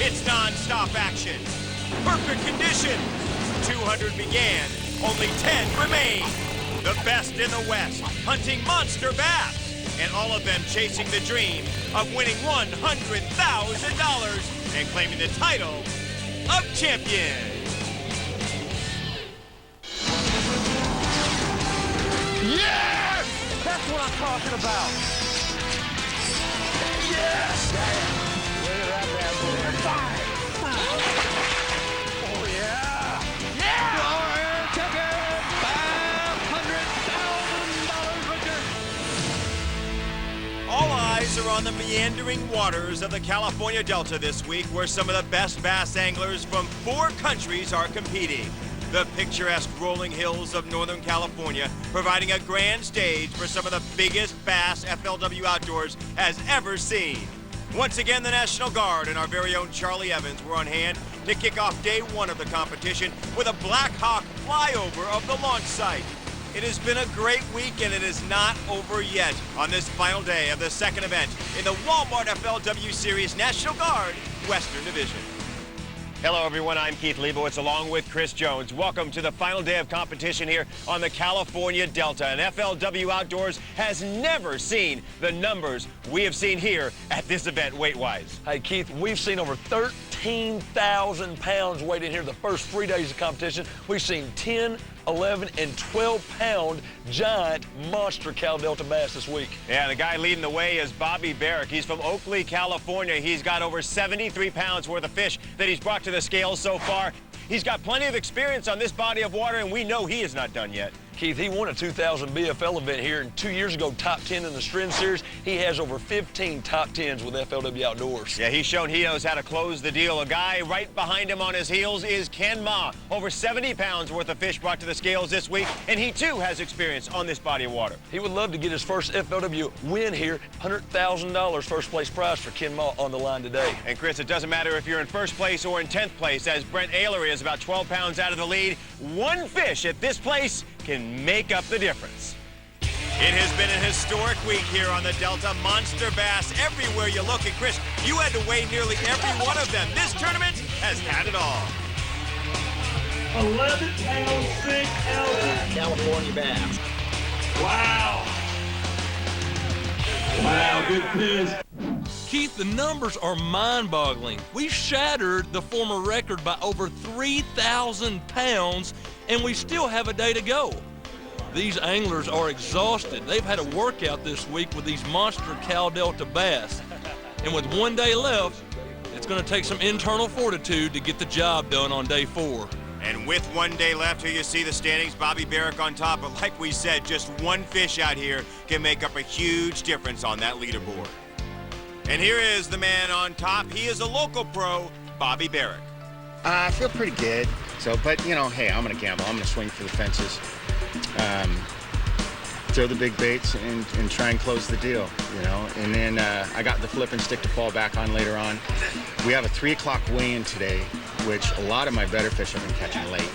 It's non-stop action. Perfect conditions. 200 began. Only 10 remain. The best in the West, hunting monster bass. And all of them chasing the dream of winning $100,000 and claiming the title of champion. Yes! That's what I'm talking about. Yes! Look at that bad boy. Oh, yeah! Yeah! Our ticket, $500,000 winner. All eyes are on the meandering waters of the California Delta this week, where some of the best bass anglers from 4 countries are competing. The picturesque rolling hills of Northern California providing a grand stage for some of the biggest bass FLW Outdoors has ever seen. Once again, the National Guard and our very own Charlie Evans were on hand to kick off day 1 of the competition with a Black Hawk flyover of the launch site. It has been a great week, and it is not over yet on this final day of the second event in the Walmart FLW Series National Guard Western Division. Hello, everyone. I'm Keith Leibowitz along with Chris Jones. Welcome to the final day of competition here on the California Delta. And FLW Outdoors has never seen the numbers we have seen here at this event weight-wise. Hey, Keith, we've seen over 13,000 pounds weight in here the first 3 days of competition. We've seen 10, 11, and 12-pound giant monster Cal Delta bass this week. Yeah, the guy leading the way is Bobby Barrick. He's from Oakley, California. He's got over 73 pounds worth of fish that he's brought to the scales so far. He's got plenty of experience on this body of water, and we know he is not done yet. Keith, he won a 2000 BFL event here, and 2 years ago, top 10 in the Strand Series. He has over 15 top 10s with FLW Outdoors. Yeah, he's shown he knows how to close the deal. A guy right behind him on his heels is Ken Ma. Over 70 pounds worth of fish brought to the scales this week, and he too has experience on this body of water. He would love to get his first FLW win here. $100,000 first place prize for Ken Ma on the line today. And Chris, it doesn't matter if you're in first place or in 10th place, as Brent Ayler is about 12 pounds out of the lead. One fish at this place can make up the difference. It has been a historic week here on the Delta. Monster bass everywhere you look. And Chris, you had to weigh nearly every one of them. This tournament has had it all. 11 pounds, 6 ounces. California bass. Wow. Wow, good fish. Keith, the numbers are mind-boggling. We shattered the former record by over 3,000 pounds, and we still have a day to go. These anglers are exhausted. They've had a workout this week with these monster Cal Delta bass. And with 1 day left, it's going to take some internal fortitude to get the job done on day 4. And with 1 day left, here you see the standings, Bobby Barrick on top. But like we said, just one fish out here can make up a huge difference on that leaderboard. And here is the man on top. He is a local pro, Bobby Barrick. I feel pretty good. So, but you know, hey, I'm gonna gamble. I'm gonna swing for the fences, throw the big baits, and try and close the deal. You know, and then I got the flip and stick to fall back on later on. We have a 3 o'clock weigh-in today, which a lot of my better fish have been catching late.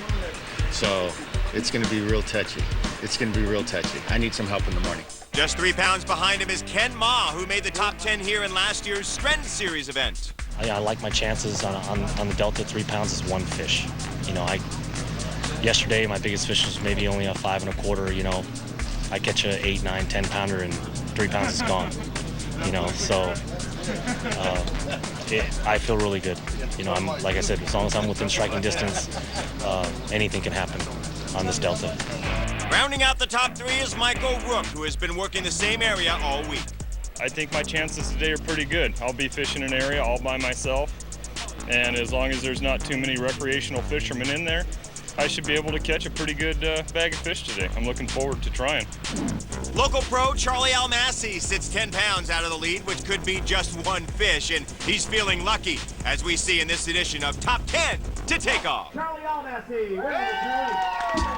So it's gonna be real touchy. It's gonna be real touchy. I need some help in the morning. Just 3 pounds behind him is Ken Ma, who made the top 10 here in last year's Strand Series event. I like my chances on the Delta. 3 pounds is one fish. You know, yesterday my biggest fish was maybe only a 5 1/4. You know, I catch a 8, 9, 10 pounder and 3 pounds is gone. You know, so I feel really good. You know, like I said, as long as I'm within striking distance, anything can happen on this Delta. Rounding out the top 3 is Michael Rooke, who has been working the same area all week. I think my chances today are pretty good. I'll be fishing an area all by myself, and as long as there's not too many recreational fishermen in there, I should be able to catch a pretty good bag of fish today. I'm looking forward to trying. Local pro Charlie Almassi sits 10 pounds out of the lead, which could be just one fish, and he's feeling lucky, as we see in this edition of Top 10 to take off. Charlie Almassi,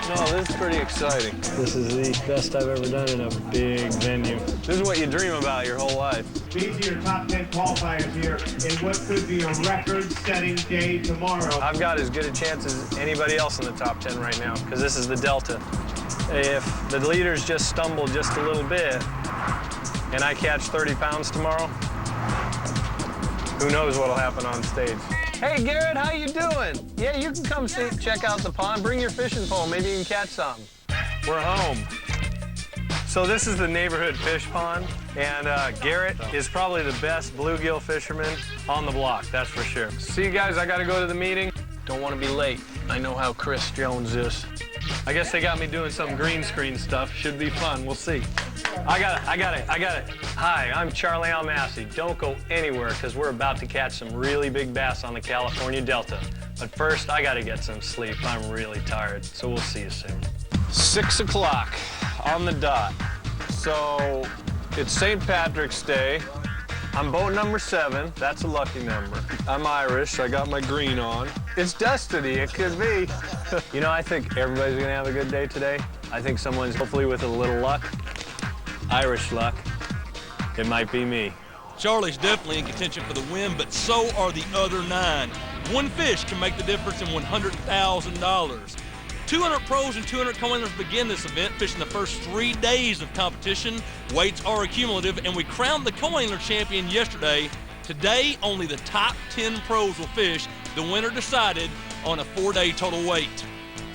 No, this is pretty exciting. This is the best I've ever done in a big venue. This is what you dream about your whole life. These are your top 10 qualifiers here in what could be a record-setting day tomorrow. I've got as good a chance as anybody else in the top 10 right now, because this is the Delta. If the leaders just stumble just a little bit, and I catch 30 pounds tomorrow, who knows what'll happen on stage. Hey, Garrett, how you doing? Yeah, you can come check out the pond. Bring your fishing pole. Maybe you can catch something. We're home. So this is the neighborhood fish pond, and Garrett is probably the best bluegill fisherman on the block, that's for sure. See you guys, I gotta go to the meeting. Don't want to be late. I know how Chris Jones is. I guess they got me doing some green screen stuff. Should be fun, we'll see. I got it. Hi, I'm Charlie Almassi. Don't go anywhere, because we're about to catch some really big bass on the California Delta. But first, I gotta get some sleep. I'm really tired, so we'll see you soon. 6 o'clock on the dot. So it's St. Patrick's Day. I'm boat number 7. That's a lucky number. I'm Irish. I got my green on. It's destiny. It could be. You know, I think everybody's gonna have a good day today. I think someone's hopefully with a little luck. Irish luck. It might be me. Charlie's definitely in contention for the win, but so are the other 9. One fish can make the difference in $100,000. 200 pros and 200 co-anglers begin this event, fishing the first 3 days of competition. Weights are accumulative, and we crowned the co-angler champion yesterday. Today, only the top 10 pros will fish. The winner decided on a 4-day total weight.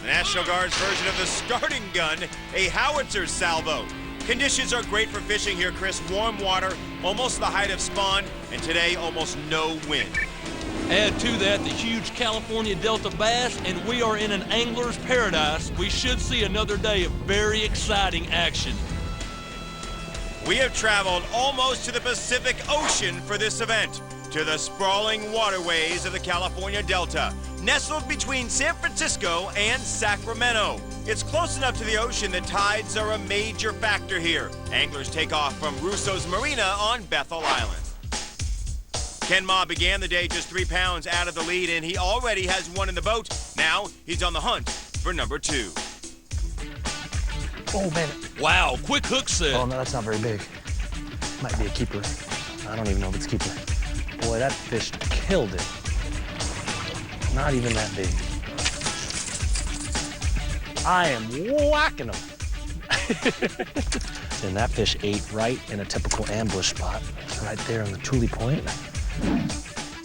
The National Guard's version of the starting gun, a howitzer salvo. Conditions are great for fishing here, Chris. Warm water, almost the height of spawn, and today almost no wind. Add to that the huge California Delta bass, and we are in an angler's paradise. We should see another day of very exciting action. We have traveled almost to the Pacific Ocean for this event, to the sprawling waterways of the California Delta, nestled between San Francisco and Sacramento. It's close enough to the ocean that tides are a major factor here. Anglers take off from Russo's Marina on Bethel Island. Ken Ma began the day just 3 pounds out of the lead, and he already has one in the boat. Now he's on the hunt for number 2. Oh, man. Wow, quick hook set. Oh, no, that's not very big. Might be a keeper. I don't even know if it's a keeper. Boy, that fish killed it. Not even that big. I am whacking them. And that fish ate right in a typical ambush spot, right there on the Thule Point.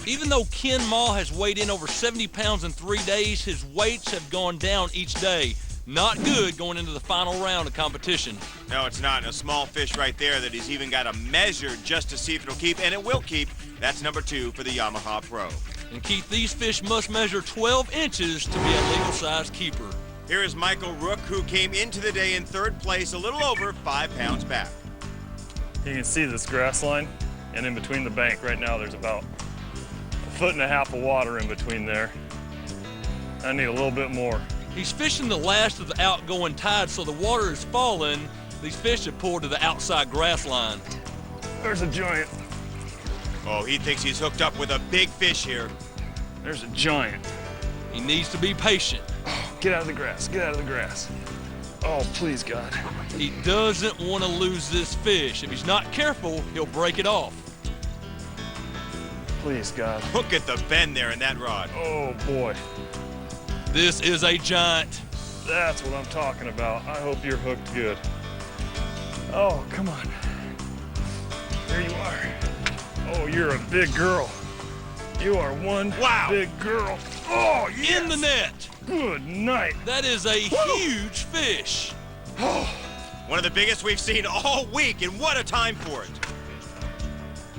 Even though Ken Ma has weighed in over 70 pounds in 3 days, his weights have gone down each day. Not good going into the final round of competition. No, it's not. And a small fish right there that he's even got to measure just to see if it'll keep, and it will keep. That's number 2 for the Yamaha Pro. And Keith, these fish must measure 12 inches to be a legal-sized keeper. Here is Michael Rooke, who came into the day in 3rd place, a little over 5 pounds back. You can see this grass line, and in between the bank right now there's about 1.5 feet of water in between there. I need a little bit more. He's fishing the last of the outgoing tide, so the water is falling. These fish have pulled to the outside grass line. There's a giant. Oh, he thinks he's hooked up with a big fish here. There's a giant. He needs to be patient. Get out of the grass, get out of the grass. Oh, please, God. He doesn't want to lose this fish. If he's not careful, he'll break it off. Please, God. Look at the bend there in that rod. Oh, boy. This is a giant. That's what I'm talking about. I hope you're hooked good. Oh, come on. There you are. Oh, you're a big girl. You are one big girl. Oh, yes. In the net. Good night. That is a huge fish. One of the biggest we've seen all week, and what a time for it.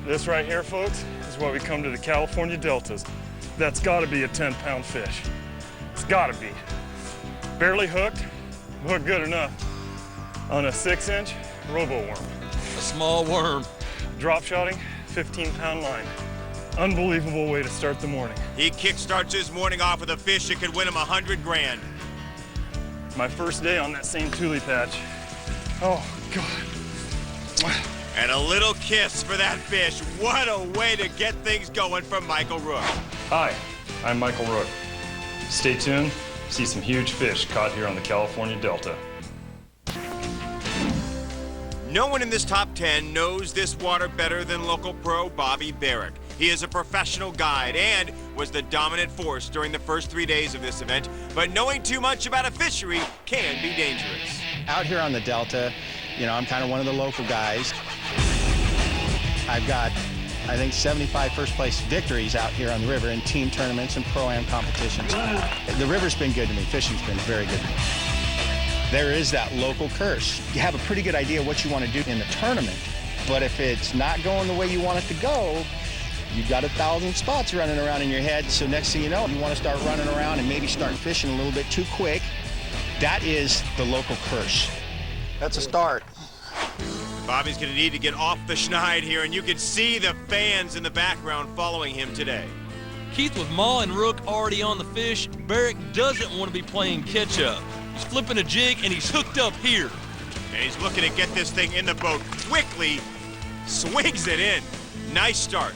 This right here, folks, is why we come to the California Deltas. That's got to be a 10-pound fish. It's got to be. Barely hooked, but good enough. On a 6-inch robo worm. A small worm. Drop shotting, 15-pound line. Unbelievable way to start the morning. He kickstarts his morning off with a fish that could win him $100 grand. My first day on that same Thule patch. Oh, God. And a little kiss for that fish. What a way to get things going from Michael Rooke. Hi, I'm Michael Rooke. Stay tuned, see some huge fish caught here on the California Delta. No one in this top 10 knows this water better than local pro Bobby Barrick. He is a professional guide and was the dominant force during the first 3 days of this event, but knowing too much about a fishery can be dangerous. Out here on the Delta, you know, I'm kind of one of the local guys. I've got I think 75 first-place victories out here on the river in team tournaments and pro-am competitions. The river's been good to me. Fishing's been very good to me. There is that local curse. You have a pretty good idea what you want to do in the tournament, but if it's not going the way you want it to go, you've got 1,000 spots running around in your head, so next thing you know, you want to start running around and maybe start fishing a little bit too quick. That is the local curse. That's a start. Bobby's going to need to get off the schneid here, and you can see the fans in the background following him today. Keith, with Ma and Rooke already on the fish, Barrick doesn't want to be playing catch-up. He's flipping a jig, and he's hooked up here. And he's looking to get this thing in the boat quickly. Swings it in. Nice start.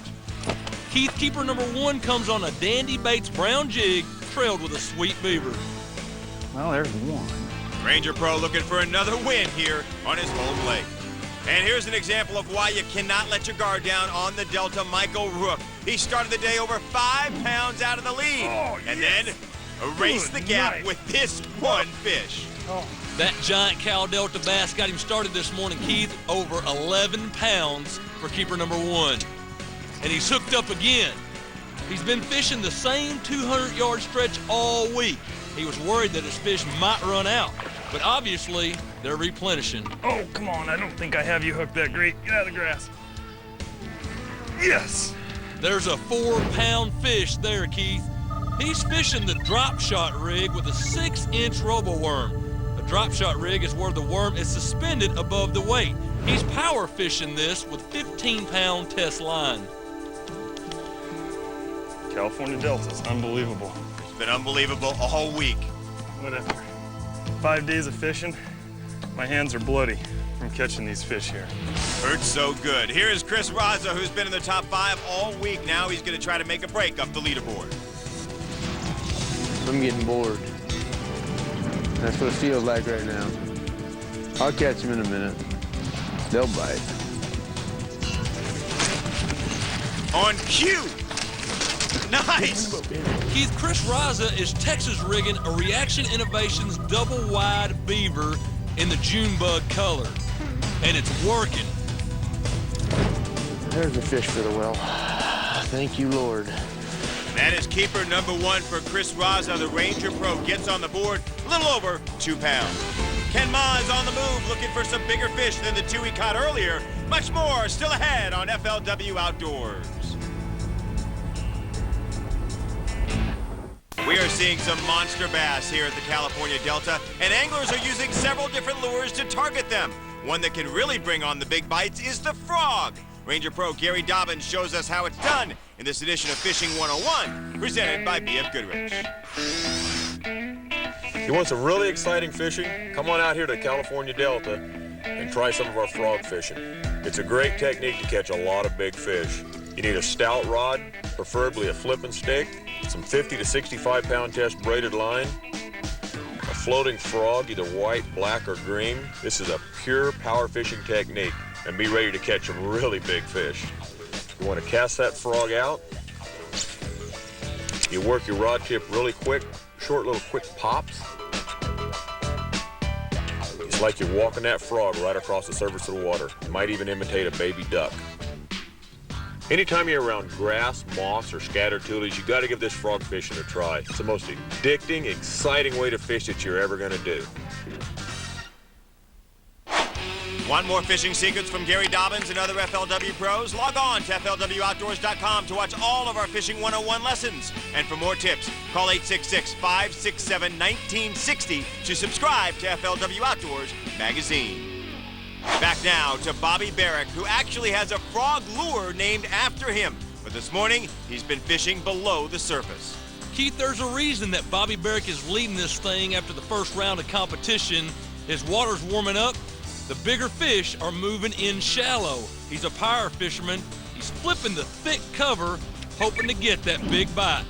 Keith, keeper number 1 comes on a Dandy Baits brown jig, trailed with a sweet beaver. Well, there's one. Ranger Pro looking for another win here on his home lake. And here's an example of why you cannot let your guard down on the Delta, Michael Rooke. He started the day over 5 pounds out of the lead. And then erased the gap with this one fish. That giant Cal Delta bass got him started this morning, Keith, over 11 pounds for keeper number 1. And he's hooked up again. He's been fishing the same 200-yard stretch all week. He was worried that his fish might run out, but obviously they're replenishing. Oh, come on. I don't think I have you hooked that great. Get out of the grass. Yes. There's a 4-pound fish there, Keith. He's fishing the drop shot rig with a 6-inch robo-worm. A drop shot rig is where the worm is suspended above the weight. He's power fishing this with 15-pound test line. California Delta's unbelievable. It's been unbelievable all week. Whatever. 5 days of fishing, my hands are bloody from catching these fish here. Hurts so good. Here is Chris Raza, who's been in the top 5 all week. Now he's going to try to make a break up the leaderboard. I'm getting bored. That's what it feels like right now. I'll catch them in a minute. They'll bite. On cue. Nice. Keith, Chris Raza is Texas rigging a Reaction Innovations double-wide beaver in the June bug color, and it's working. There's a fish for the well. Thank you, Lord. That is keeper number 1 for Chris Raza. The Ranger Pro gets on the board a little over 2 pounds. Ken Ma is on the move looking for some bigger fish than the 2 he caught earlier. Much more still ahead on FLW Outdoors. We are seeing some monster bass here at the California Delta, and anglers are using several different lures to target them. One that can really bring on the big bites is the frog. Ranger Pro Gary Dobbins shows us how it's done in this edition of Fishing 101, presented by B.F. Goodrich. You want some really exciting fishing? Come on out here to the California Delta and try some of our frog fishing. It's a great technique to catch a lot of big fish. You need a stout rod, preferably a flipping stick, some 50 to 65 pound test braided line, a floating frog, either white, black, or green. This is a pure power fishing technique, and be ready to catch some really big fish. You want to cast that frog out. You work your rod tip really quick, short little quick pops. It's like you're walking that frog right across the surface of the water. You might even imitate a baby duck. Anytime you're around grass, moss, or scattered tulies, you got to give this frog fishing a try. It's the most addicting, exciting way to fish that you're ever going to do. Want more fishing secrets from Gary Dobbins and other FLW pros? Log on to FLWOutdoors.com to watch all of our Fishing 101 lessons. And for more tips, call 866-567-1960 to subscribe to FLW Outdoors magazine. Back now to Bobby Barrick, who actually has a frog lure named after him. But this morning, he's been fishing below the surface. Keith, there's a reason that Bobby Barrick is leading this thing after the first round of competition. His water's warming up. The bigger fish are moving in shallow. He's a power fisherman. He's flipping the thick cover, hoping to get that big bite.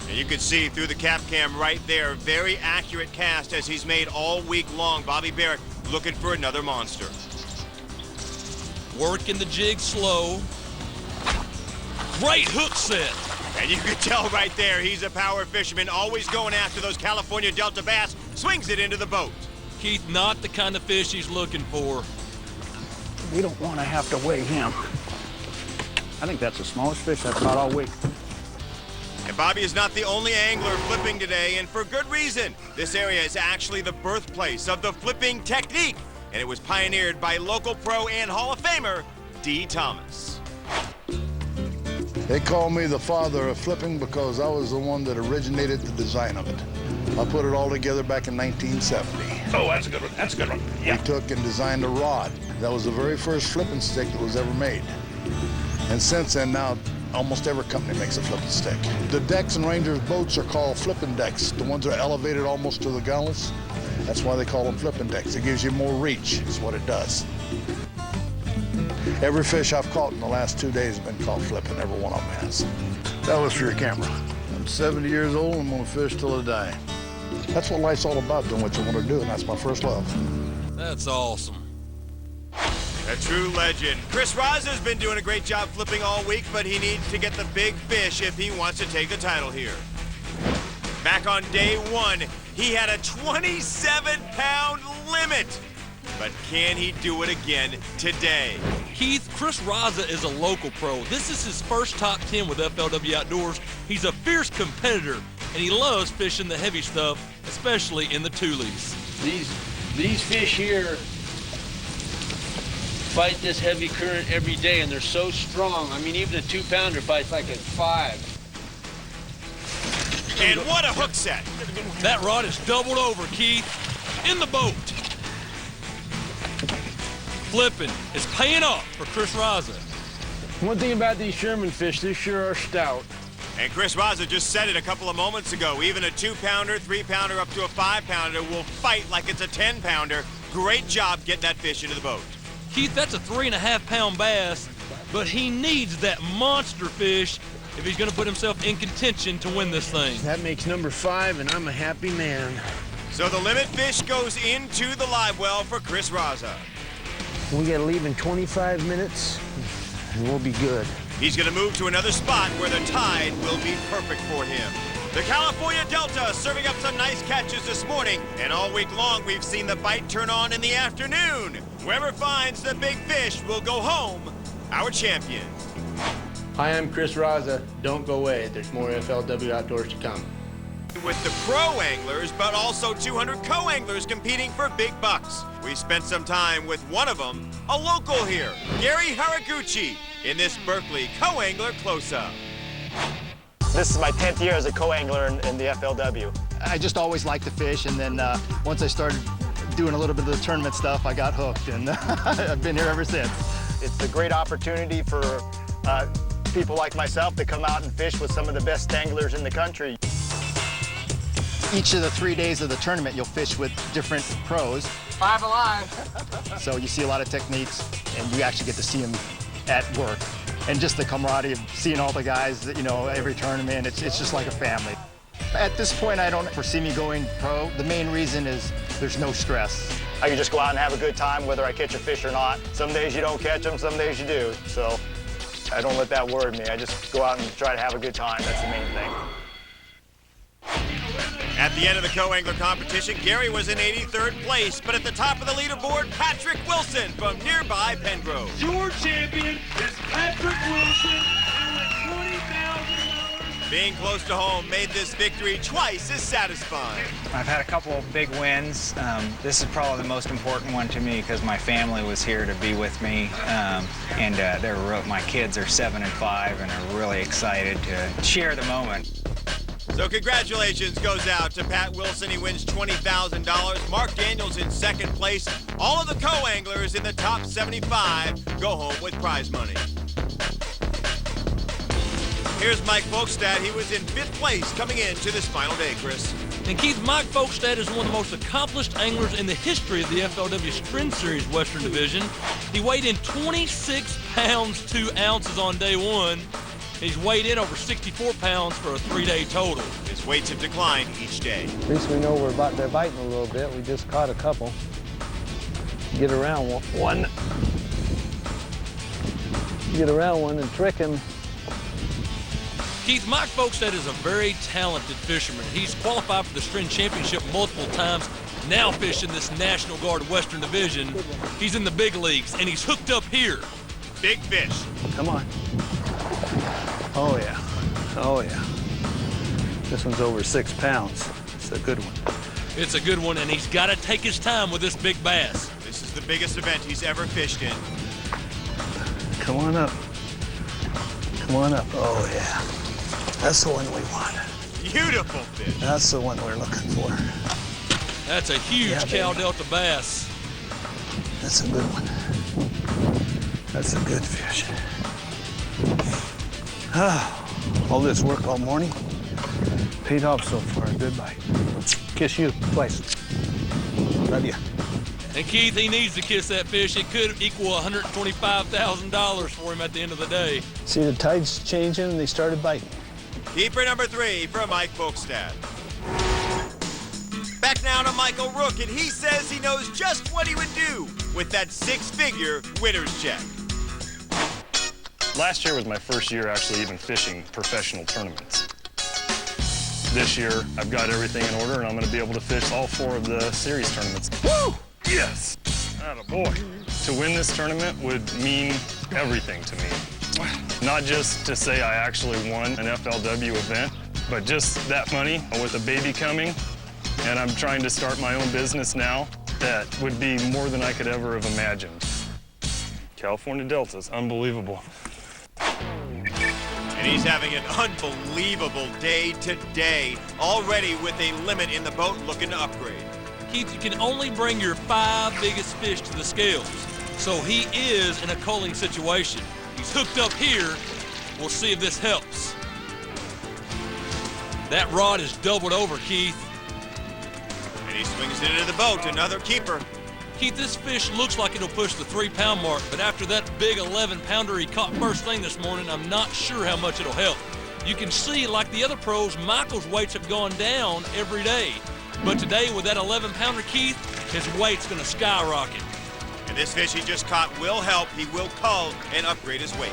And you can see through the cap cam right there, very accurate cast as he's made all week long. Bobby Barrick looking for another monster. Working the jig slow. Great hook set. And you can tell right there, he's a power fisherman, always going after those California Delta bass, swings it into the boat. Keith, not the kind of fish he's looking for. We don't want to have to weigh him. I think that's the smallest fish I've caught all week. And Bobby is not the only angler flipping today, and for good reason. This area is actually the birthplace of the flipping technique, and it was pioneered by local pro and Hall of Famer, D. Thomas. They call me the father of flipping because I was the one that originated the design of it. I put it all together back in 1970. Oh, that's a good one. That's a good one. We took and designed a rod. That was the very first flipping stick that was ever made. And since then, now, almost every company makes a flipping stick. The decks and Rangers boats are called flipping decks. The ones that are elevated almost to the gunnels, that's why they call them flipping decks. It gives you more reach, is what it does. Every fish I've caught in the last 2 days has been caught flipping, every one of them has. That was for your camera. I'm 70 years old, and I'm gonna fish till I die. That's what life's all about, doing what you want to do, and that's my first love. That's awesome. A true legend. Chris Raza has been doing a great job flipping all week, but he needs to get the big fish if he wants to take the title here. Back on day one, he had a 27-pound limit. But can he do it again today? Keith, Chris Raza is a local pro. This is his first top 10 with FLW Outdoors. He's a fierce competitor, and he loves fishing the heavy stuff, especially in the toolies. These fish here fight this heavy current every day, and they're so strong. I mean, even a 2-pounder fights like a 5. And what a hook set. That rod is doubled over, Keith, in the boat. Flipping is paying off for Chris Raza. One thing about these Sherman fish, they sure are stout. And Chris Raza just said it a couple of moments ago. Even a 2-pounder, 3-pounder, up to a 5-pounder will fight like it's a 10-pounder. Great job getting that fish into the boat. Keith, that's a 3.5-pound bass, but he needs that monster fish if he's going to put himself in contention to win this thing. That makes number 5, and I'm a happy man. So the limit fish goes into the live well for Chris Raza. We got to leave in 25 minutes, and we'll be good. He's going to move to another spot where the tide will be perfect for him. The California Delta serving up some nice catches this morning, and all week long we've seen the bite turn on in the afternoon. Whoever finds the big fish will go home our champion. Hi, I'm Chris Raza. Don't go away. There's more FLW Outdoors to come. With the pro anglers, but also 200 co-anglers competing for big bucks. We spent some time with one of them, a local here, Gary Haraguchi, in this Berkeley co-angler close-up. This is my 10th year as a co-angler in the FLW. I just always liked to fish, and then once I started doing a little bit of the tournament stuff, I got hooked, and I've been here ever since. It's a great opportunity for people like myself to come out and fish with some of the best anglers in the country. Each of the 3 days of the tournament, you'll fish with different pros. 5 alive. So you see a lot of techniques, and you actually get to see them at work. And just the camaraderie of seeing all the guys, you know, every tournament, it's just like a family. At this point, I don't foresee me going pro. The main reason is there's no stress. I can just go out and have a good time, whether I catch a fish or not. Some days you don't catch them, some days you do. So I don't let that worry me. I just go out and try to have a good time. That's the main thing. At the end of the co-angler competition, Gary was in 83rd place, but at the top of the leaderboard, Patrick Wilson from nearby Pengrove. Your champion is Patrick Wilson, and with $20,000. Being close to home made this victory twice as satisfying. I've had a couple of big wins. This is probably the most important one to me because my family was here to be with me, my kids are 7 and 5 and are really excited to share the moment. So congratulations goes out to Pat Wilson. He wins $20,000. Mark Daniels in second place. All of the co-anglers in the top 75 go home with prize money. Here's Mike Folkestad. He was in 5th place coming into this final day, Chris. And Keith, Mike Folkestad is one of the most accomplished anglers in the history of the FLW Series Western Division. He weighed in 26 pounds 2 ounces on day one. He's weighed in over 64 pounds for a 3-day total. His weights have declined each day. At least we know they're biting a little bit. We just caught a couple. Get around one. Get around one and trick him. Keith, Mike Folkestad is a very talented fisherman. He's qualified for the String Championship multiple times, now fishing this National Guard Western Division. He's in the big leagues, and he's hooked up here. Big fish. Come on. Oh, yeah. Oh, yeah. This one's over 6 pounds. It's a good one. It's a good one, and he's got to take his time with this big bass. This is the biggest event he's ever fished in. Come on up. Come on up. Oh, yeah. That's the one we want. Beautiful fish. That's the one we're looking for. That's a huge Cal Delta bass. That's a good one. That's a good fish. All this work all morning. Paid off so far. Good bite. Kiss you twice. Love you. And Keith, he needs to kiss that fish. It could equal $125,000 for him at the end of the day. See the tides changing and they started biting. Keeper number 3 for Mike Folkstad. Back now to Michael Rooke, and he says he knows just what he would do with that 6-figure winner's check. Last year was my first year actually even fishing professional tournaments. This year, I've got everything in order, and I'm going to be able to fish all 4 of the series tournaments. Woo! Yes! Attaboy. To win this tournament would mean everything to me. Not just to say I actually won an FLW event, but just that money with a baby coming, and I'm trying to start my own business now. That would be more than I could ever have imagined. California Delta's unbelievable. And he's having an unbelievable day today, already with a limit in the boat looking to upgrade. Keith, you can only bring your 5 biggest fish to the scales, so he is in a culling situation. He's hooked up here. We'll see if this helps. That rod is doubled over, Keith. And he swings it into the boat, another keeper. Keith, this fish looks like it'll push the 3-pound mark, but after that big 11-pounder he caught first thing this morning, I'm not sure how much it'll help. You can see, like the other pros, Michael's weights have gone down every day. But today, with that 11-pounder, Keith, his weight's gonna skyrocket. And this fish he just caught will help. He will cull and upgrade his weight.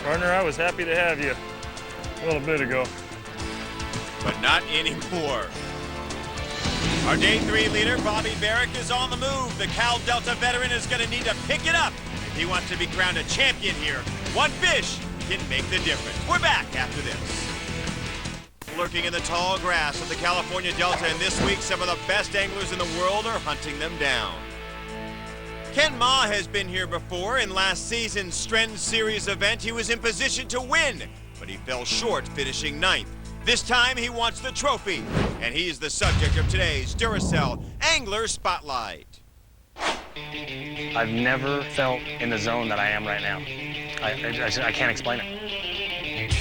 Partner, I was happy to have you a little bit ago. But not anymore. Our day 3 leader, Bobby Barrick, is on the move. The Cal Delta veteran is going to need to pick it up if he wants to be crowned a champion here. One fish can make the difference. We're back after this. Lurking in the tall grass of the California Delta, and this week some of the best anglers in the world are hunting them down. Ken Ma has been here before. In last season's Stren Series event, he was in position to win, but he fell short, finishing 9th. This time, he wants the trophy, and he's the subject of today's Duracell Angler Spotlight. I've never felt in the zone that I am right now. I can't explain it.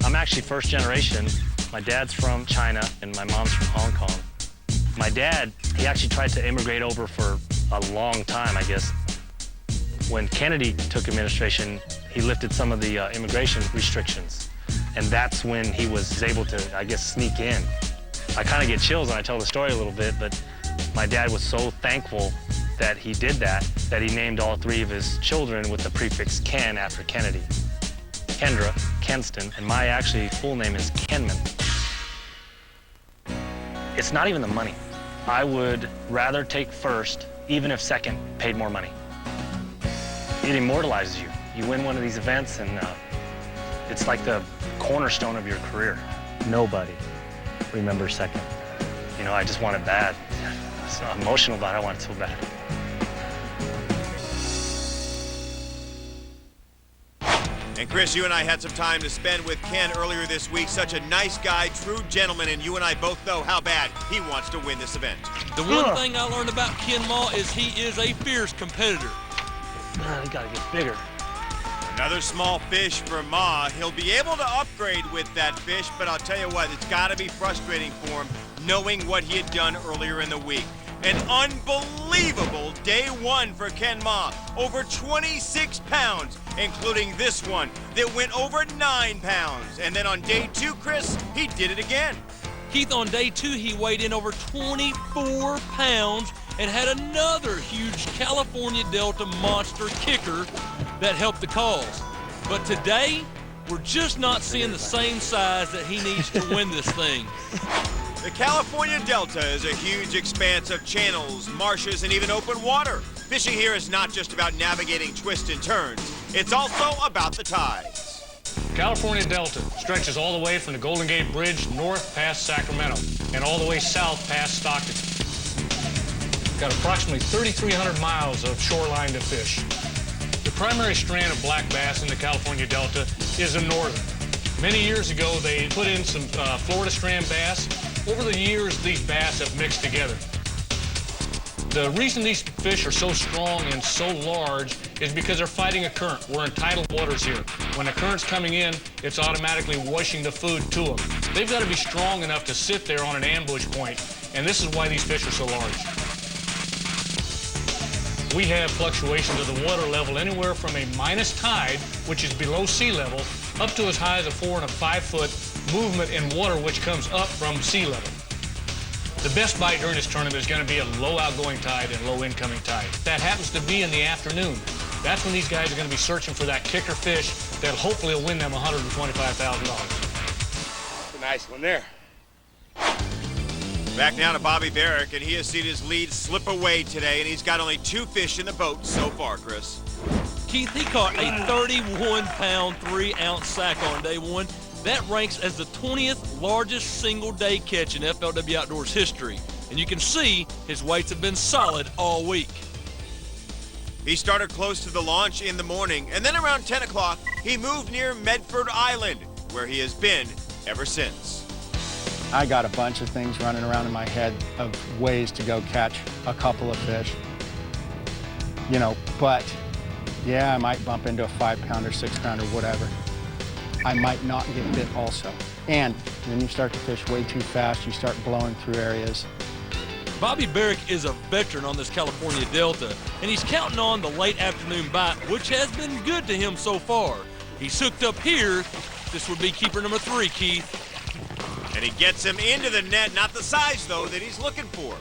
I'm actually first generation. My dad's from China, and my mom's from Hong Kong. My dad, he actually tried to immigrate over for a long time, I guess. When Kennedy took administration, he lifted some of the immigration restrictions. And that's when he was able to, I guess, sneak in. I kind of get chills when I tell the story a little bit, but my dad was so thankful that he did that he named all 3 of his children with the prefix Ken after Kennedy. Kendra, Kenston, and my actually full name is Kenman. It's not even the money. I would rather take first, even if second paid more money. It immortalizes you. You win one of these events, and it's like the cornerstone of your career. Nobody remembers second. You know, I just want it bad. It's emotional, but I want it so bad. And Chris, you and I had some time to spend with Ken earlier this week. Such a nice guy, true gentleman, and you and I both know how bad he wants to win this event. The one thing I learned about Ken Ma is he is a fierce competitor. He gotta get bigger. Another small fish for Ma. He'll be able to upgrade with that fish, but I'll tell you what, it's got to be frustrating for him knowing what he had done earlier in the week. An unbelievable day 1 for Ken Ma. Over 26 pounds, including this one that went over 9 pounds. And then on day 2, Chris, he did it again. Keith, on day 2, he weighed in over 24 pounds and had another huge California Delta monster kicker that helped the cause. But today, we're just not seeing the same size that he needs to win this thing. The California Delta is a huge expanse of channels, marshes, and even open water. Fishing here is not just about navigating twists and turns. It's also about the tides. California Delta stretches all the way from the Golden Gate Bridge north past Sacramento and all the way south past Stockton. Got approximately 3,300 miles of shoreline to fish. The primary strand of black bass in the California Delta is the northern. Many years ago, they put in some Florida strand bass. Over the years, these bass have mixed together. The reason these fish are so strong and so large is because they're fighting a current. We're in tidal waters here. When the current's coming in, it's automatically washing the food to them. They've got to be strong enough to sit there on an ambush point, and this is why these fish are so large. We have fluctuations of the water level anywhere from a minus tide, which is below sea level, up to as high as a 4 and a 5 foot movement in water which comes up from sea level. The best bite during this tournament is going to be a low outgoing tide and low incoming tide. That happens to be in the afternoon. That's when these guys are going to be searching for that kicker fish that hopefully will win them $125,000. A nice one there. Back now to Bobby Barrick, and he has seen his lead slip away today, and he's got only 2 fish in the boat so far, Chris. Keith, he caught a 31-pound, 3-ounce sack on day one. That ranks as the 20th largest single-day catch in FLW Outdoors history. And you can see his weights have been solid all week. He started close to the launch in the morning, and then around 10 o'clock, he moved near Medford Island, where he has been ever since. I got a bunch of things running around in my head of ways to go catch a couple of fish. You know, but yeah, I might bump into a 5-pounder, 6-pounder, whatever. I might not get bit also. And then you start to fish way too fast, you start blowing through areas. Bobby Barrick is a veteran on this California Delta, and he's counting on the late afternoon bite, which has been good to him so far. He's hooked up here. This would be keeper number 3, Keith. And he gets him into the net, not the size, though, that he's looking for.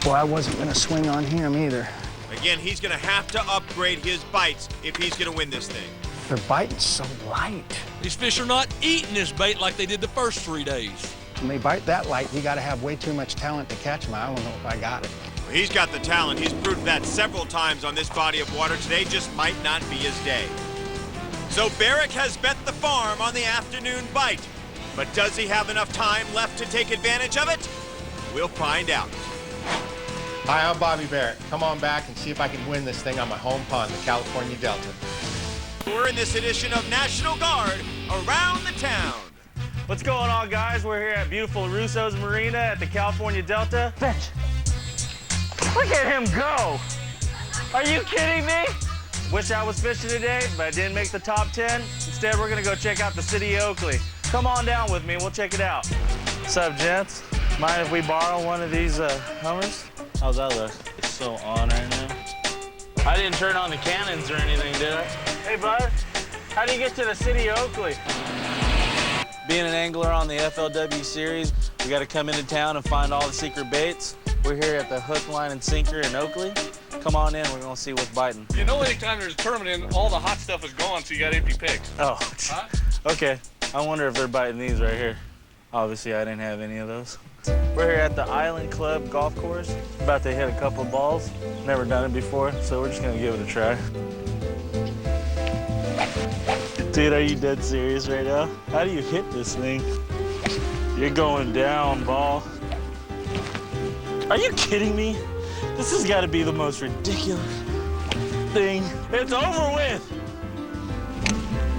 Boy, I wasn't going to swing on him either. Again, he's going to have to upgrade his bites if he's going to win this thing. They're biting so light. These fish are not eating this bait like they did the first 3 days. When they bite that light, you got to have way too much talent to catch them. I don't know if I got it. Well, he's got the talent. He's proved that several times on this body of water. Today just might not be his day. So Barrick has bet the farm on the afternoon bite. But does he have enough time left to take advantage of it? We'll find out. Hi, I'm Bobby Barrick. Come on back and see if I can win this thing on my home pond, the California Delta. We're in this edition of National Guard Around the Town. What's going on, guys? We're here at beautiful Russo's Marina at the California Delta. Fish. Look at him go. Are you kidding me? Wish I was fishing today, but I didn't make the top 10. Instead, we're gonna go check out the city of Oakley. Come on down with me, we'll check it out. What's up, gents? Mind if we borrow one of these Hummers? How's that look? It's so on right now. I didn't turn on the cannons or anything, did I? Hey, bud. How do you get to the city of Oakley? Being an angler on the FLW Series, we got to come into town and find all the secret baits. We're here at the Hook, Line, and Sinker in Oakley. Come on in, we're going to see what's biting. You know, anytime there's a tournament, all the hot stuff is gone, so you got empty picks. Oh, Huh? okay. I wonder if they're biting these right here. Obviously, I didn't have any of those. We're here at the Island Club golf course. About to hit a couple of balls. Never done it before, so we're just gonna give it a try. Dude, are you dead serious right now? How do you hit this thing? You're going down, ball. Are you kidding me? This has got to be the most ridiculous thing. It's over with.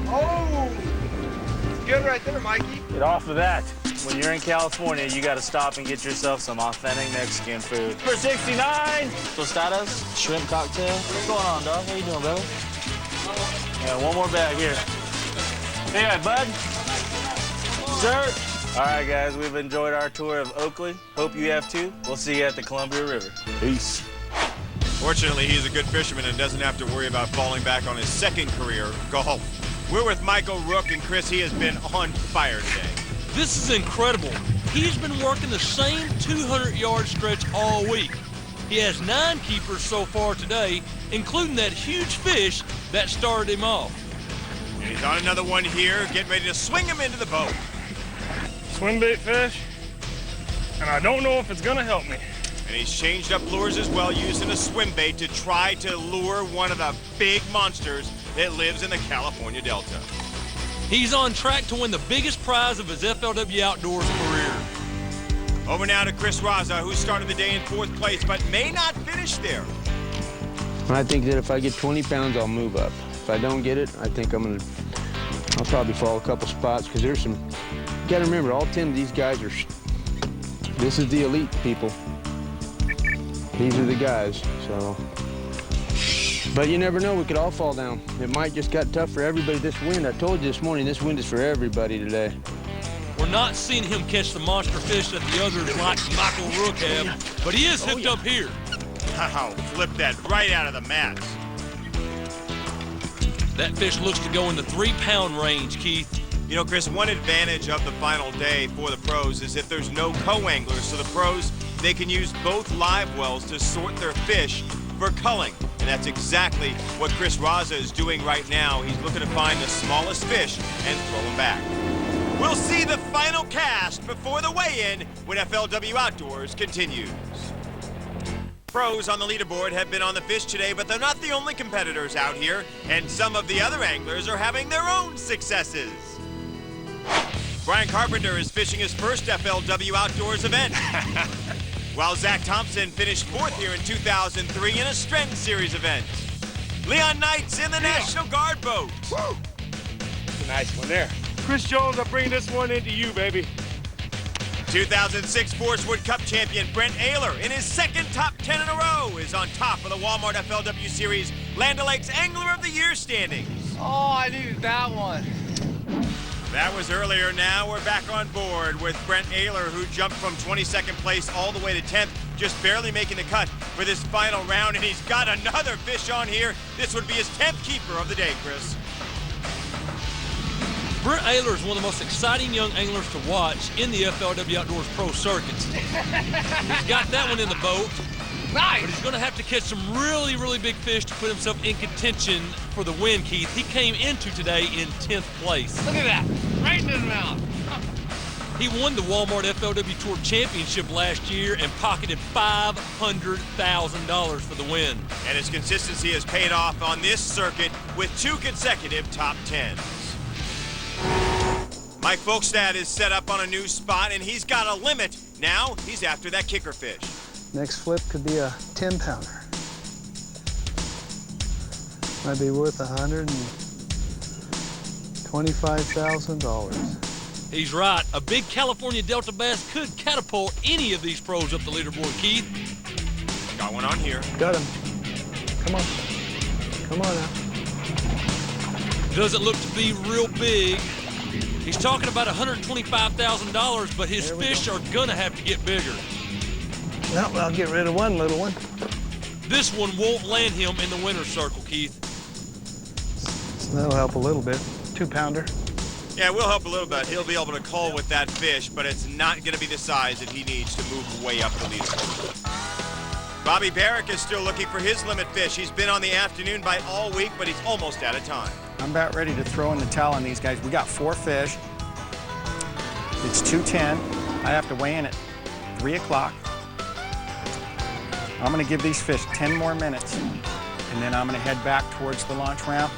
Oh! Good right there, Mikey. Get off of that. When you're in California, you got to stop and get yourself some authentic Mexican food. For 69, tostadas, shrimp cocktail. What's going on, dog? How you doing, brother? Yeah, one more bag here. Yeah, bud. Sir. All right, guys, we've enjoyed our tour of Oakley. Hope you have too. We'll see you at the Columbia River. Peace. Fortunately, he's a good fisherman and doesn't have to worry about falling back on his second career, golf. We're with Michael Rooke, and Chris, he has been on fire today. This is incredible. He's been working the same 200-yard stretch all week. He has 9 keepers so far today, including that huge fish that started him off. And he's on another one here, getting ready to swing him into the boat. swim bait fish, and I don't know if it's gonna help me. And he's changed up lures as well, using a swim bait to try to lure one of the big monsters that lives in the California Delta. He's on track to win the biggest prize of his FLW Outdoors career. Over now to Chris Raza, who started the day in 4th place, but may not finish there. I think that if I get 20 pounds, I'll move up. If I don't get it, I think I'll probably fall a couple spots, because there's some, you gotta remember, all 10 of these guys are, this is the elite people. These are the guys, so. But you never know, we could all fall down. It might just got tough for everybody. This wind, I told you this morning, this wind is for everybody today. We're not seeing him catch the monster fish that the others like Michael Rooke have, but he is hooked up here. Wow, flip that right out of the mats. That fish looks to go in the 3-pound range, Keith. You know, Chris, one advantage of the final day for the pros is if there's no co-anglers. So the pros, they can use both live wells to sort their fish for culling. And that's exactly what Chris Raza is doing right now. He's looking to find the smallest fish and throw them back. We'll see the final cast before the weigh-in when FLW Outdoors continues. Pros on the leaderboard have been on the fish today, but they're not the only competitors out here, and some of the other anglers are having their own successes. Brian Carpenter is fishing his first FLW Outdoors event, while Zach Thompson finished 4th here in 2003 in a Strength Series event. Leon Knight's in the National Guard boat. Woo! That's a nice one there. Chris Jones, I'll bring this one into you, baby. 2006 Forest Wood Cup champion Brent Ayler, in his 2nd top 10 in a row, is on top of the Walmart FLW Series Land O'Lakes Angler of the Year standings. Oh, I needed that one. That was earlier. Now we're back on board with Brent Ayler, who jumped from 22nd place all the way to 10th, just barely making the cut for this final round, and he's got another fish on here. This would be his 10th keeper of the day, Chris. Brent Ayler is one of the most exciting young anglers to watch in the FLW Outdoors Pro circuits. He's got that one in the boat. Nice. But he's going to have to catch some really, really big fish to put himself in contention for the win, Keith. He came into today in 10th place. Look at that, right in his mouth. He won the Walmart FLW Tour Championship last year and pocketed $500,000 for the win. And his consistency has paid off on this circuit with 2 consecutive top 10s. Mike Folkstad is set up on a new spot, and he's got a limit. Now he's after that kicker fish. Next flip could be a 10-pounder. Might be worth $125,000. He's right. A big California Delta bass could catapult any of these pros up the leaderboard, Keith. Got one on here. Got him. Come on. Come on now. Doesn't look to be real big. He's talking about $125,000, but his fish are gonna have to get bigger. Well, I'll get rid of one little one. This one won't land him in the winner's circle, Keith. So that'll help a little bit. 2-pounder. Yeah, we'll help a little bit. He'll be able to cull with that fish, but it's not going to be the size that he needs to move way up the leaderboard. Bobby Barrick is still looking for his limit fish. He's been on the afternoon bite all week, but he's almost out of time. I'm about ready to throw in the towel on these guys. We got 4 fish. It's 2:10. I have to weigh in at 3 o'clock. I'm gonna give these fish 10 more minutes, and then I'm gonna head back towards the launch ramp.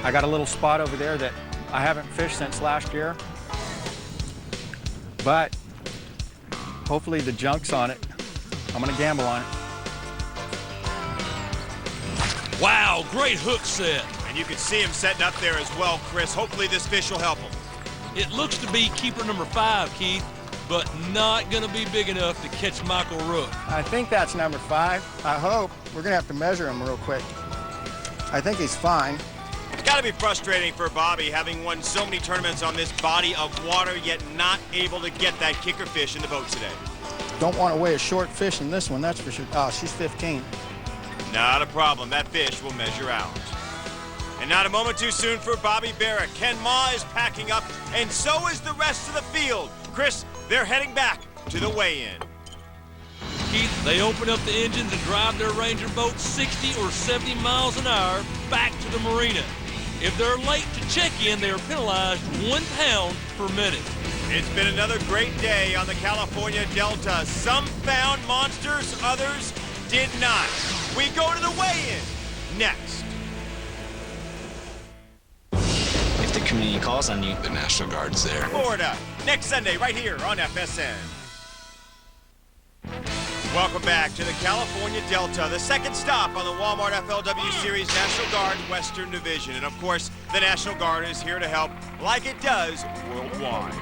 I got a little spot over there that I haven't fished since last year, but hopefully the junk's on it. I'm gonna gamble on it. Wow, great hook set. And you can see him setting up there as well, Chris. Hopefully this fish will help him. It looks to be keeper number 5, Keith, but not gonna be big enough to catch Michael Rooke. I think that's number 5. I hope. We're gonna have to measure him real quick. I think he's fine. It's got to be frustrating for Bobby, having won so many tournaments on this body of water, yet not able to get that kicker fish in the boat today. Don't want to weigh a short fish in this one, that's for sure. Oh, she's 15. Not a problem. That fish will measure out. And not a moment too soon for Bobby Barrick. Ken Ma is packing up, and so is the rest of the field. Chris, they're heading back to the weigh-in. Keith, they open up the engines and drive their Ranger boat 60 or 70 miles an hour back to the marina. If they're late to check in, they are penalized 1 pound per minute. It's been another great day on the California Delta. Some found monsters, others did not. We go to the weigh-in next. If the community calls on you, the National Guard's there. Florida, next Sunday, right here on FSN. Welcome back to the California Delta, the second stop on the Walmart FLW Series National Guard Western Division. And of course, the National Guard is here to help like it does worldwide.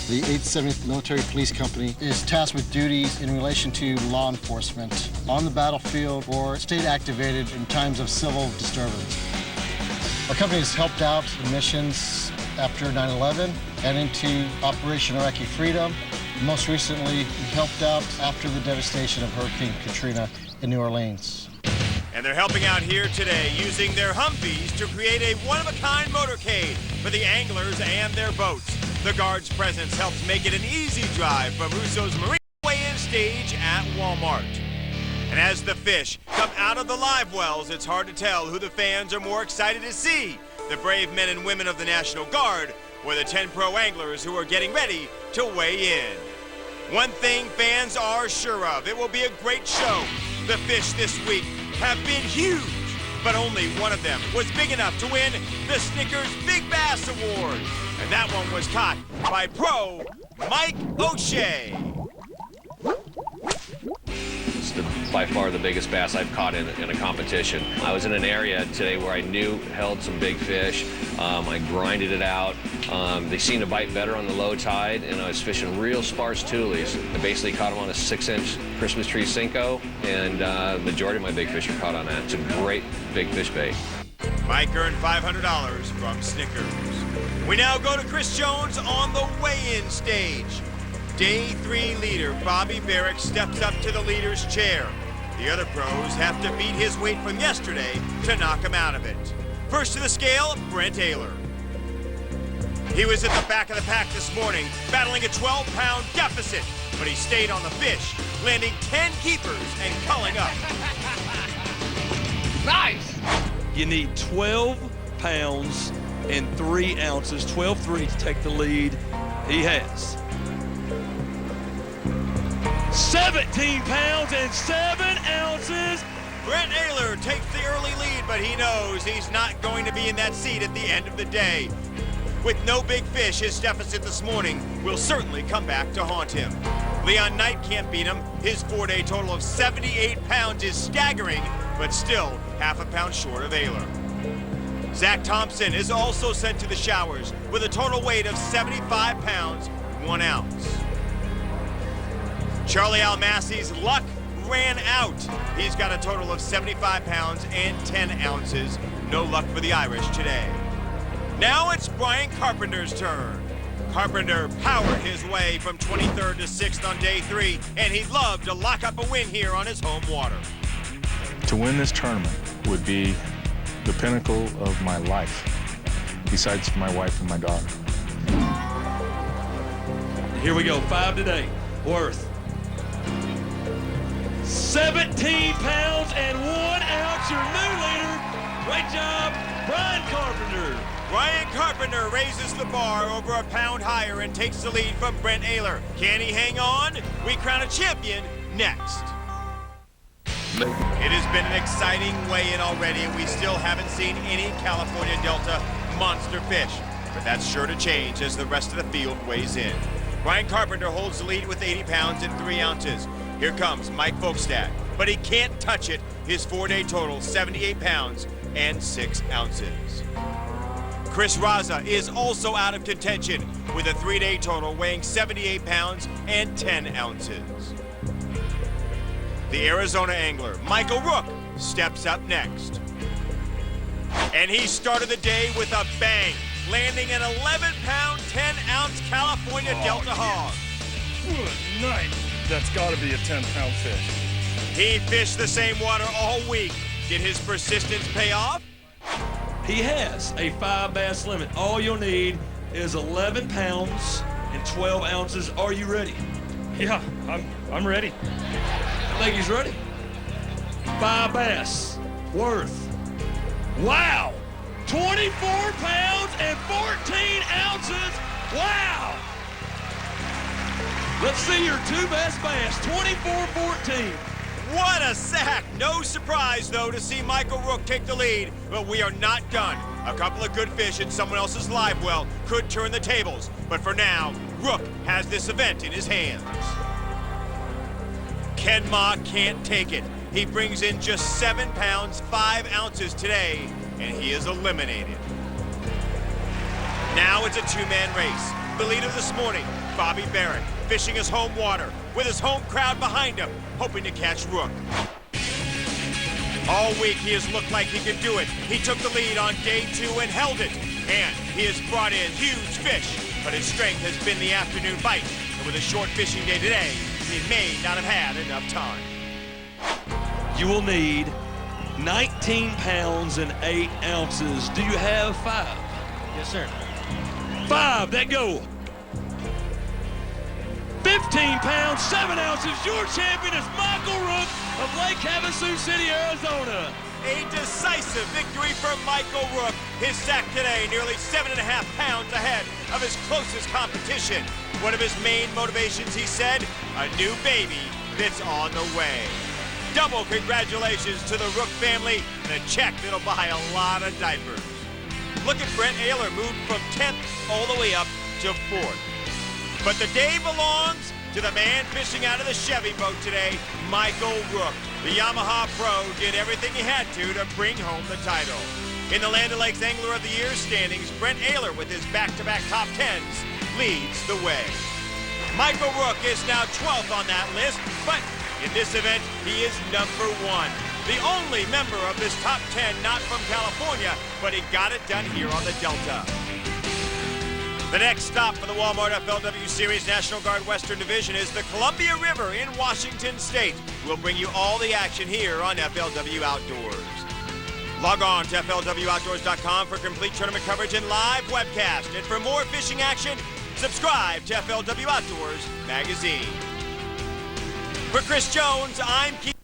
The 870th Military Police Company is tasked with duties in relation to law enforcement on the battlefield or state activated in times of civil disturbance. Our company has helped out in missions after 9/11 and into Operation Iraqi Freedom. Most recently, we helped out after the devastation of Hurricane Katrina in New Orleans. And they're helping out here today using their Humvees to create a one-of-a-kind motorcade for the anglers and their boats. The Guard's presence helps make it an easy drive from Russo's Marine weigh-in stage at Walmart. And as the fish come out of the live wells, it's hard to tell who the fans are more excited to see, the brave men and women of the National Guard or the 10 pro anglers who are getting ready to weigh in. One thing fans are sure of, it will be a great show. The fish this week have been huge, but only one of them was big enough to win the Snickers Big Bass Award. And that one was caught by pro Mike O'Shea. It's by far the biggest bass I've caught in a competition. I was in an area today where I knew held some big fish. I grinded it out. They seemed to bite better on the low tide, and I was fishing real sparse toolies. I basically caught them on a 6-inch Christmas tree Cinco, and the majority of my big fish are caught on that. It's a great big fish bait. Mike earned $500 from Snickers. We now go to Chris Jones on the weigh-in stage. Day 3 leader Bobby Barrick steps up to the leader's chair. The other pros have to beat his weight from yesterday to knock him out of it. First to the scale, Brent Ayler. He was at the back of the pack this morning, battling a 12-pound deficit, but he stayed on the fish, landing 10 keepers and culling up. Nice! You need 12 pounds and 3 ounces, 12.3 to take the lead. He has 17 pounds and 7 ounces. Brent Ayler takes the early lead, but he knows he's not going to be in that seat at the end of the day. With no big fish, his deficit this morning will certainly come back to haunt him. Leon Knight can't beat him. His 4-day total of 78 pounds is staggering, but still half a pound short of Ayler. Zach Thompson is also sent to the showers with a total weight of 75 pounds, 1 ounce. Charlie Almassi's luck ran out. He's got a total of 75 pounds and 10 ounces. No luck for the Irish today. Now it's Brian Carpenter's turn. Carpenter powered his way from 23rd to 6th on day 3, and he'd love to lock up a win here on his home water. To win this tournament would be the pinnacle of my life, besides my wife and my daughter. Here we go, 5 today, worth 17 pounds and 1 ounce, your new leader. Great job, Brian Carpenter. Brian Carpenter raises the bar over a pound higher and takes the lead from Brent Ayler. Can he hang on? We crown a champion next. It has been an exciting weigh-in already, and we still haven't seen any California Delta monster fish. But that's sure to change as the rest of the field weighs in. Brian Carpenter holds the lead with 80 pounds and 3 ounces. Here comes Mike Folkestad, but he can't touch it. His 4-day total, 78 pounds and 6 ounces. Chris Raza is also out of contention with a 3-day total weighing 78 pounds and 10 ounces. The Arizona angler, Michael Rooke, steps up next. And he started the day with a bang, landing an 11-pound, 10-ounce California Delta hog. Good night. That's got to be a 10-pound fish. He fished the same water all week. Did his persistence pay off? He has a 5 bass limit. All you'll need is 11 pounds and 12 ounces. Are you ready? Yeah, I'm ready. I think he's ready. 5 bass worth Wow! 24 pounds and 14 ounces. Wow! Let's see your two best bass, 24-14. What a sack! No surprise, though, to see Michael Rooke take the lead, but we are not done. A couple of good fish in someone else's live well could turn the tables, but for now, Rooke has this event in his hands. Ken Ma can't take it. He brings in just 7 pounds, 5 ounces today, and he is eliminated. Now it's a two-man race. The leader this morning, Bobby Barrett, fishing his home water with his home crowd behind him, hoping to catch Rooke. All week he has looked like he could do it. He took the lead on day 2 and held it. And he has brought in huge fish, but his strength has been the afternoon bite. And with a short fishing day today, he may not have had enough time. You will need 19 pounds and 8 ounces. Do you have 5? Yes, sir. 5, that go. 15 pounds, 7 ounces. Your champion is Michael Rooke of Lake Havasu City, Arizona. A decisive victory for Michael Rooke. His sack today nearly 7.5 pounds ahead of his closest competition. One of his main motivations, he said, a new baby that's on the way. Double congratulations to the Rooke family and a check that'll buy a lot of diapers. Look at Brent Ayler, moved from 10th all the way up to 4th. But the day belongs to the man fishing out of the Chevy boat today, Michael Rooke. The Yamaha Pro did everything he had to bring home the title. In the Land O'Lakes Angler of the Year standings, Brent Ayler with his back-to-back top 10s leads the way. Michael Rooke is now 12th on that list, but in this event, he is number 1. The only member of this top 10 not from California, but he got it done here on the Delta. The next stop for the Walmart FLW Series National Guard Western Division is the Columbia River in Washington State. We'll bring you all the action here on FLW Outdoors. Log on to FLWOutdoors.com for complete tournament coverage and live webcast. And for more fishing action, subscribe to FLW Outdoors magazine. For Chris Jones, I'm Keith.